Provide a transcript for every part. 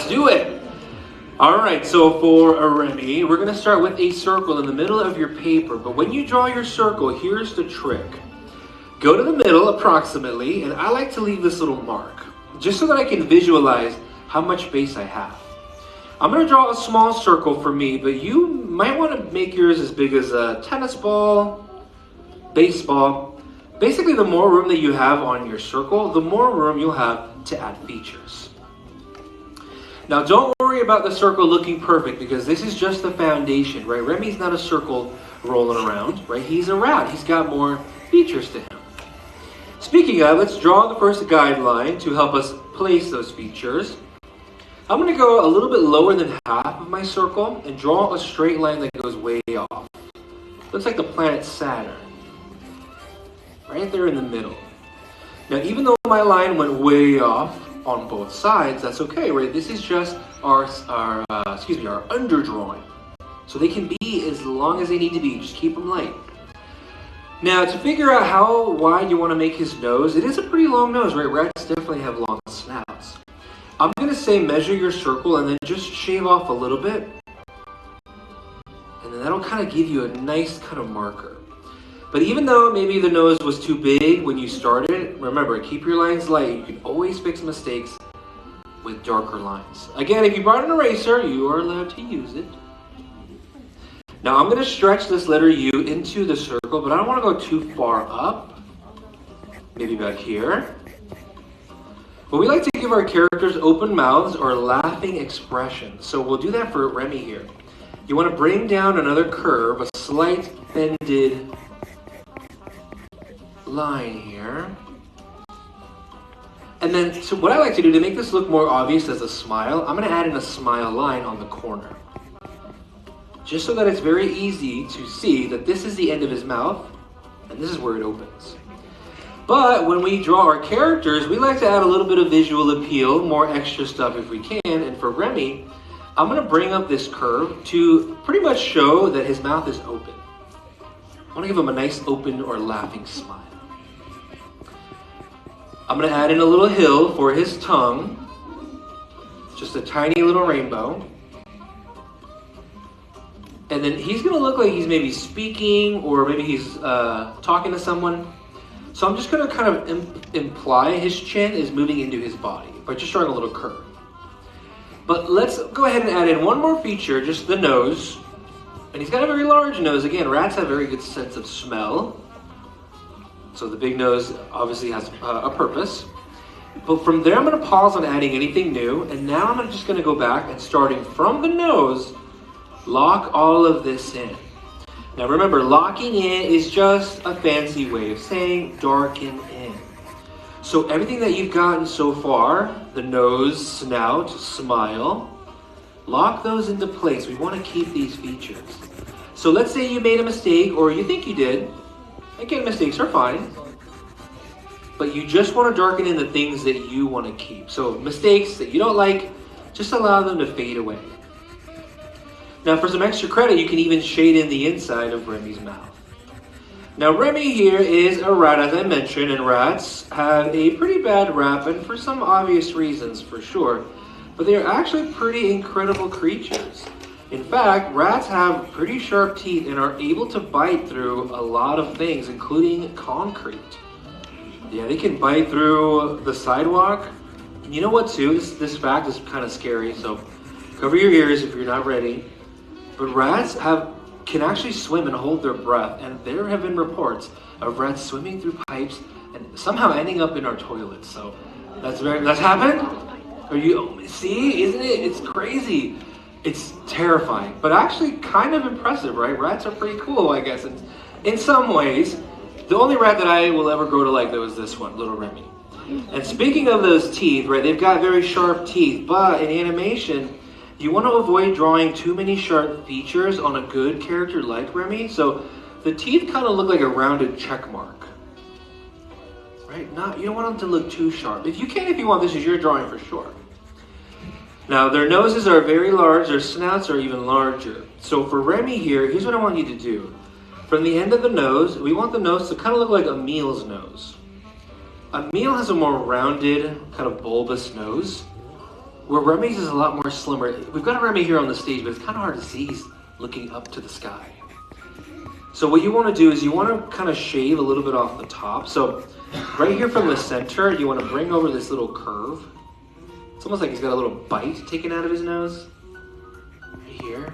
let's do it. All right, so for a Remy, we're going to start with a circle in the middle of your paper. But when you draw your circle, here's the trick. Go to the middle approximately, and I like to leave this little mark, just so that I can visualize how much base I have. I'm going to draw a small circle for me, but you might want to make yours as big as a tennis ball, baseball. Basically, the more room that you have on your circle, the more room you'll have to add features. Now, don't worry about the circle looking perfect, because this is just the foundation, right? Remy's not a circle rolling around, right? He's a rat. He's got more features to him. Speaking of, let's draw the first guideline to help us place those features. I'm going to go a little bit lower than half of my circle and draw a straight line that goes way off. Looks like the planet Saturn. Right there in the middle. Now, even though my line went way off on both sides, that's okay, right? This is just our underdrawing. So they can be as long as they need to be. Just keep them light. Now, to figure out how wide you want to make his nose, it is a pretty long nose, right? Rats definitely have long snouts. I'm going to say measure your circle and then just shave off a little bit. And then that'll kind of give you a nice kind of marker. But even though maybe the nose was too big when you started, remember, keep your lines light. You can always fix mistakes with darker lines. Again, if you brought an eraser, you are allowed to use it. Now I'm going to stretch this letter U into the circle, but I don't want to go too far up. Maybe about here. But we like to give our characters open mouths or laughing expressions. So we'll do that for Remy here. You want to bring down another curve, a slight bended line here. And then, so what I like to do to make this look more obvious as a smile, I'm going to add in a smile line on the corner. Just so that it's very easy to see that this is the end of his mouth, and this is where it opens. But when we draw our characters, we like to add a little bit of visual appeal, more extra stuff if we can. And for Remy, I'm going to bring up this curve to pretty much show that his mouth is open. I want to give him a nice open or laughing smile. I'm going to add in a little hill for his tongue. Just a tiny little rainbow. And then he's going to look like he's maybe speaking, or maybe he's talking to someone. So I'm just going to kind of imply his chin is moving into his body by just drawing a little curve. But let's go ahead and add in one more feature, just the nose. And he's got a very large nose. Again, rats have a very good sense of smell. So the big nose obviously has a purpose. But from there, I'm going to pause on adding anything new. And now I'm just going to go back and starting from the nose, lock all of this in. Now remember, locking in is just a fancy way of saying darken in. So everything that you've gotten so far, the nose, snout, smile, lock those into place. We want to keep these features. So let's say you made a mistake, or you think you did. Again, mistakes are fine. But you just want to darken in the things that you want to keep. So mistakes that you don't like, just allow them to fade away. Now for some extra credit, you can even shade in the inside of Remy's mouth. Now Remy here is a rat, as I mentioned, and rats have a pretty bad rap, and for some obvious reasons for sure, but they're actually pretty incredible creatures. In fact, rats have pretty sharp teeth and are able to bite through a lot of things, including concrete. Yeah, they can bite through the sidewalk. And you know what too, this fact is kind of scary, so cover your ears if you're not ready. But rats can actually swim and hold their breath, and there have been reports of rats swimming through pipes and somehow ending up in our toilets. So that's happened? See, isn't it? It's crazy. It's terrifying, but actually kind of impressive, right? Rats are pretty cool, I guess, in some ways. The only rat that I will ever grow to like, though, is this one, little Remy. And speaking of those teeth, right, they've got very sharp teeth, but in animation, you want to avoid drawing too many sharp features on a good character like Remy. So the teeth kind of look like a rounded check mark. Right? You don't want them to look too sharp. If you want, this is your drawing for sure. Now their noses are very large, their snouts are even larger. So for Remy here, here's what I want you to do. From the end of the nose, we want the nose to kind of look like Emile's nose. Emile has a more rounded, kind of bulbous nose. where Remy's is a lot more slimmer. We've got a Remy here on the stage, but it's kind of hard to see. He's looking up to the sky. So what you want to do is you want to kind of shave a little bit off the top. So right here from the center, you want to bring over this little curve. It's almost like he's got a little bite taken out of his nose. Right here.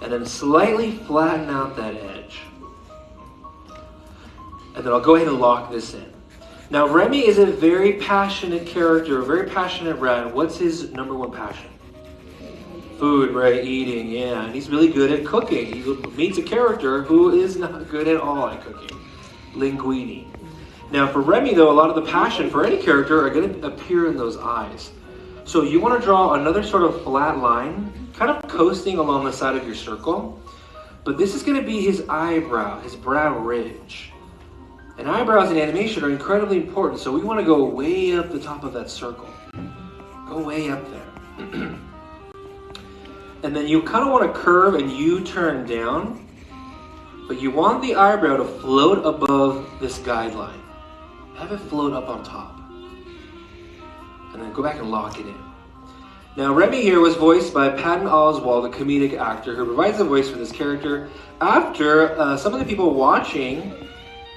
And then slightly flatten out that edge. And then I'll go ahead and lock this in. Now Remy is a very passionate character, a very passionate rat. What's his number one passion? Food, right? Eating, yeah. And he's really good at cooking. He meets a character who is not good at all at cooking. Linguini. Now for Remy though, a lot of the passion for any character are going to appear in those eyes. So you want to draw another sort of flat line, kind of coasting along the side of your circle. But this is going to be his eyebrow, his brow ridge. And eyebrows in animation are incredibly important, so we want to go way up the top of that circle. Go way up there. And then you kind of want to curve and U-turn down, but you want the eyebrow to float above this guideline. Have it float up on top. And then go back and lock it in. Now Remy here was voiced by Patton Oswalt, a comedic actor who provides the voice for this character after some of the people watching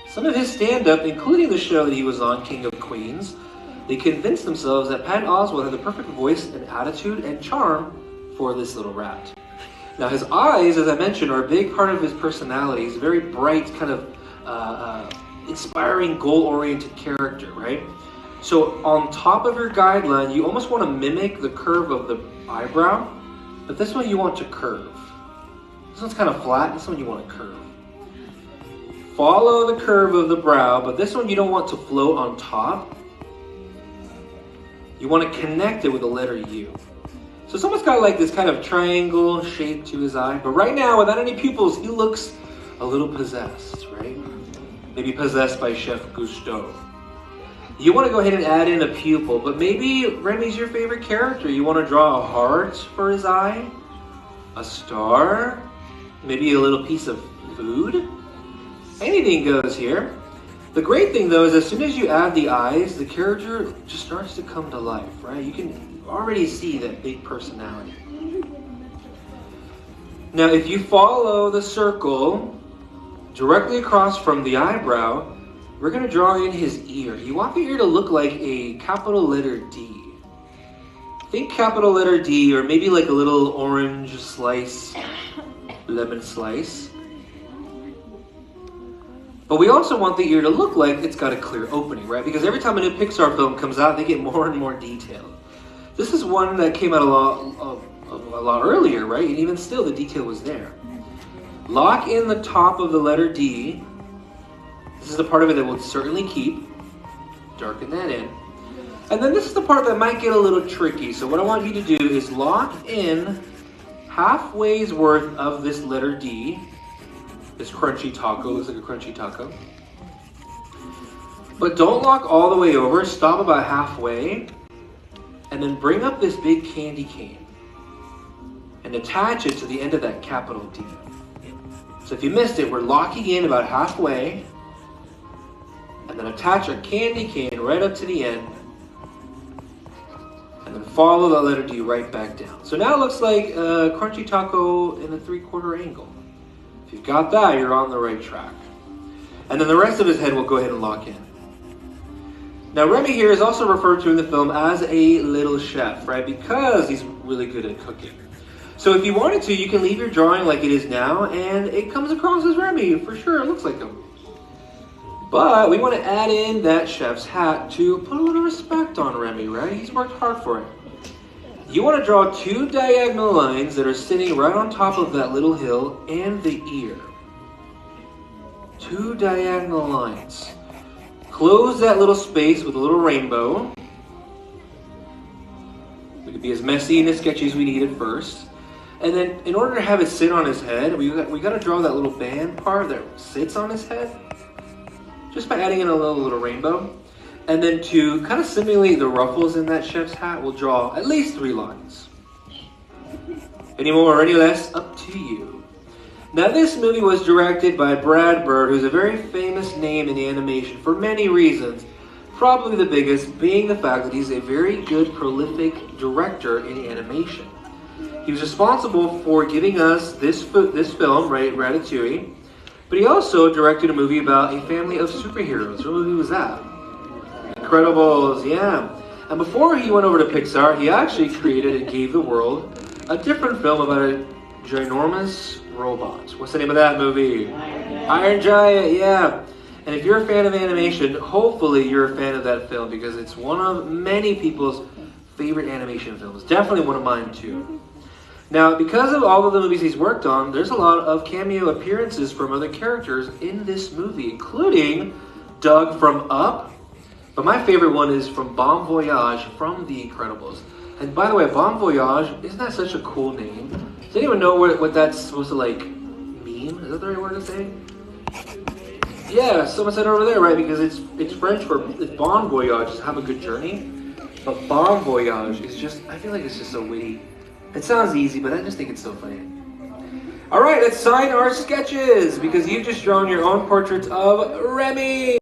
some of his stand-up, including the show that he was on, King of Queens, they convinced themselves that Patton Oswalt had the perfect voice and attitude and charm for this little rat. Now his eyes, as I mentioned, are a big part of his personality. He's a very bright, kind of inspiring, goal-oriented character, right? So on top of your guideline, you almost want to mimic the curve of the eyebrow, but this one you want to curve. This one's kind of flat, this one you want to curve. Follow the curve of the brow, but this one you don't want to float on top. You want to connect it with the letter U. So it's almost got like this kind of triangle shape to his eye, but right now, without any pupils, he looks a little possessed, right? Maybe possessed by Chef Gusteau. You want to go ahead and add in a pupil, but maybe Remy's your favorite character. You want to draw a heart for his eye, a star, maybe a little piece of food. Anything goes here. The great thing though is as soon as you add the eyes, the character just starts to come to life, right? You can already see that big personality. Now if you follow the circle directly across from the eyebrow, we're going to draw in his ear. You want the ear to look like a capital letter D. Think capital letter D, or maybe like a little orange slice, lemon slice. But we also want the ear to look like it's got a clear opening, right? Because every time a new Pixar film comes out, they get more and more detailed. This is one that came out a lot earlier, right? And even still, the detail was there. Lock in the top of the letter D. This is the part of it that we'll certainly keep. Darken that in. And then this is the part that might get a little tricky. So what I want you to do is lock in halfway's worth of this letter D. This crunchy taco, looks like a crunchy taco. But don't lock all the way over, stop about halfway, and then bring up this big candy cane and attach it to the end of that capital D. So if you missed it, we're locking in about halfway, and then attach our candy cane right up to the end, and then follow the letter D right back down. So now it looks like a crunchy taco in a 3/4 angle. If you've got that, you're on the right track. And then the rest of his head we'll go ahead and lock in. Now Remy here is also referred to in the film as a little chef, right? Because he's really good at cooking. So if you wanted to, you can leave your drawing like it is now, and it comes across as Remy. For sure, it looks like him. But we want to add in that chef's hat to put a little respect on Remy, right? He's worked hard for it. You want to draw 2 diagonal lines that are sitting right on top of that little hill and the ear. 2 diagonal lines. Close that little space with a little rainbow. We could be as messy and as sketchy as we need at first. And then in order to have it sit on his head, we got to draw that little band part that sits on his head. Just by adding in a little rainbow. And then to kind of simulate the ruffles in that chef's hat, we'll draw at least 3 lines. Any more or any less, up to you. Now this movie was directed by Brad Bird, who's a very famous name in the animation for many reasons. Probably the biggest being the fact that he's a very good, prolific director in animation. He was responsible for giving us this film, right, Ratatouille, but he also directed a movie about a family of superheroes. What movie was that? Incredibles, yeah. And before he went over to Pixar, he actually created and gave the world a different film about a ginormous robot. What's the name of that movie? Iron Giant, yeah. And if you're a fan of animation, hopefully you're a fan of that film because it's one of many people's favorite animation films. Definitely one of mine too. Now, because of all of the movies he's worked on, there's a lot of cameo appearances from other characters in this movie, including Doug from Up. But my favorite one is from Bon Voyage from The Incredibles. And by the way, Bon Voyage, isn't that such a cool name? Does anyone know what that's supposed to like mean? Is that the right word to say? Yeah, someone said over there, right? Because it's French for it's Bon Voyage, have a good journey. But Bon Voyage is just, I feel like it's just so witty. It sounds easy, but I just think it's so funny. All right, let's sign our sketches because you've just drawn your own portraits of Remy.